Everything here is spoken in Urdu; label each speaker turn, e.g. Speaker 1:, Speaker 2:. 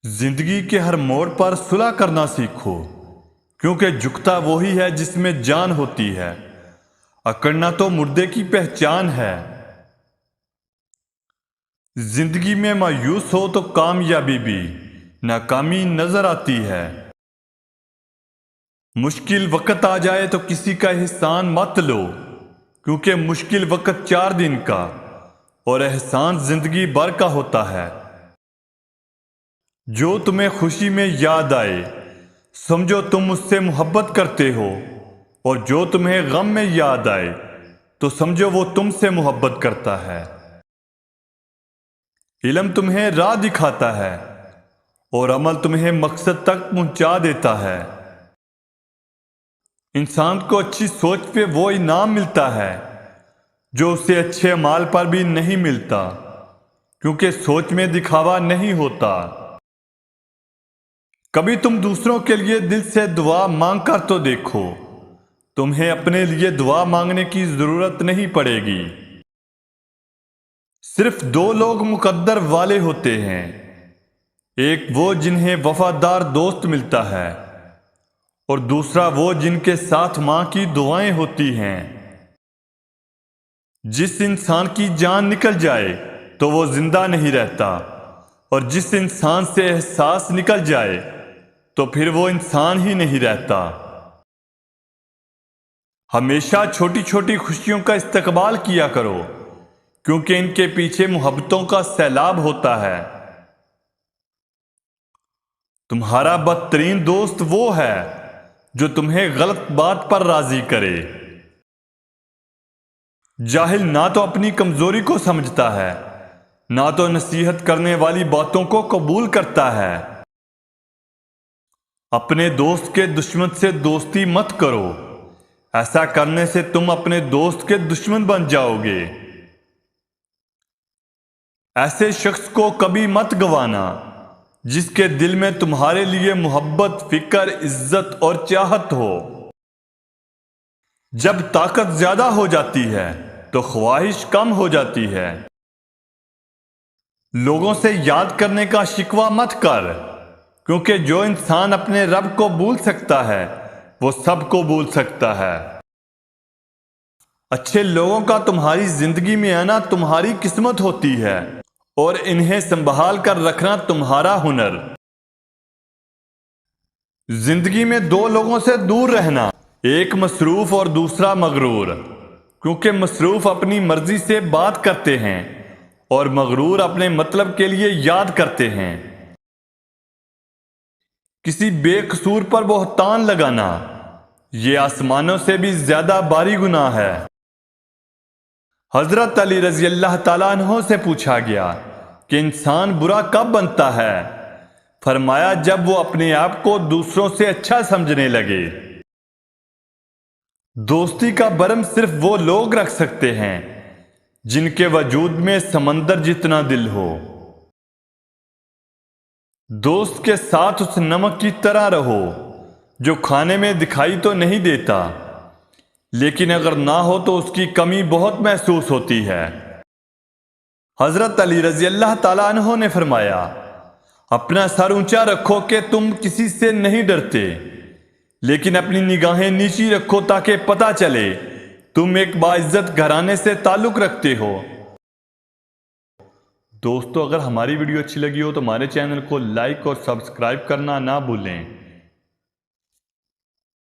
Speaker 1: زندگی کے ہر موڑ پر صلح کرنا سیکھو، کیونکہ جھکتا وہی ہے جس میں جان ہوتی ہے، اکڑنا تو مردے کی پہچان ہے۔ زندگی میں مایوس ہو تو کامیابی بھی ناکامی نظر آتی ہے۔ مشکل وقت آ جائے تو کسی کا احسان مت لو، کیونکہ مشکل وقت 4 دن کا اور احسان زندگی بھر کا ہوتا ہے۔ جو تمہیں خوشی میں یاد آئے سمجھو تم اس سے محبت کرتے ہو، اور جو تمہیں غم میں یاد آئے تو سمجھو وہ تم سے محبت کرتا ہے۔ علم تمہیں راہ دکھاتا ہے اور عمل تمہیں مقصد تک پہنچا دیتا ہے۔ انسان کو اچھی سوچ پہ وہ انعام ملتا ہے جو اسے اچھے اعمال پر بھی نہیں ملتا، کیونکہ سوچ میں دکھاوا نہیں ہوتا۔ کبھی تم دوسروں کے لیے دل سے دعا مانگ کر تو دیکھو، تمہیں اپنے لیے دعا مانگنے کی ضرورت نہیں پڑے گی۔ صرف 2 لوگ مقدر والے ہوتے ہیں، ایک وہ جنہیں وفادار دوست ملتا ہے، اور دوسرا وہ جن کے ساتھ ماں کی دعائیں ہوتی ہیں۔ جس انسان کی جان نکل جائے تو وہ زندہ نہیں رہتا، اور جس انسان سے احساس نکل جائے تو پھر وہ انسان ہی نہیں رہتا۔ ہمیشہ چھوٹی چھوٹی خوشیوں کا استقبال کیا کرو، کیونکہ ان کے پیچھے محبتوں کا سیلاب ہوتا ہے۔ تمہارا بدترین دوست وہ ہے جو تمہیں غلط بات پر راضی کرے۔ جاہل نہ تو اپنی کمزوری کو سمجھتا ہے، نہ تو نصیحت کرنے والی باتوں کو قبول کرتا ہے۔ اپنے دوست کے دشمن سے دوستی مت کرو، ایسا کرنے سے تم اپنے دوست کے دشمن بن جاؤ گے۔ ایسے شخص کو کبھی مت گوانا جس کے دل میں تمہارے لیے محبت، فکر، عزت اور چاہت ہو۔ جب طاقت زیادہ ہو جاتی ہے تو خواہش کم ہو جاتی ہے۔ لوگوں سے یاد کرنے کا شکوہ مت کر، کیونکہ جو انسان اپنے رب کو بھول سکتا ہے وہ سب کو بھول سکتا ہے۔ اچھے لوگوں کا تمہاری زندگی میں آنا تمہاری قسمت ہوتی ہے، اور انہیں سنبھال کر رکھنا تمہارا ہنر۔ زندگی میں 2 لوگوں سے دور رہنا، ایک مصروف اور دوسرا مغرور، کیونکہ مصروف اپنی مرضی سے بات کرتے ہیں اور مغرور اپنے مطلب کے لیے یاد کرتے ہیں۔ کسی بے قصور پر بہتان لگانا یہ آسمانوں سے بھی زیادہ بھاری گناہ ہے۔ حضرت علی رضی اللہ تعالیٰ عنہ سے پوچھا گیا کہ انسان برا کب بنتا ہے؟ فرمایا جب وہ اپنے آپ کو دوسروں سے اچھا سمجھنے لگے۔ دوستی کا برم صرف وہ لوگ رکھ سکتے ہیں جن کے وجود میں سمندر جتنا دل ہو۔ دوست کے ساتھ اس نمک کی طرح رہو جو کھانے میں دکھائی تو نہیں دیتا، لیکن اگر نہ ہو تو اس کی کمی بہت محسوس ہوتی ہے۔ حضرت علی رضی اللہ تعالیٰ عنہ نے فرمایا، اپنا سر اونچا رکھو کہ تم کسی سے نہیں ڈرتے، لیکن اپنی نگاہیں نیچی رکھو تاکہ پتہ چلے تم ایک باعزت گھرانے سے تعلق رکھتے ہو۔ دوستو، اگر ہماری ویڈیو اچھی لگی ہو تو ہمارے چینل کو لائک اور سبسکرائب کرنا نہ بھولیں۔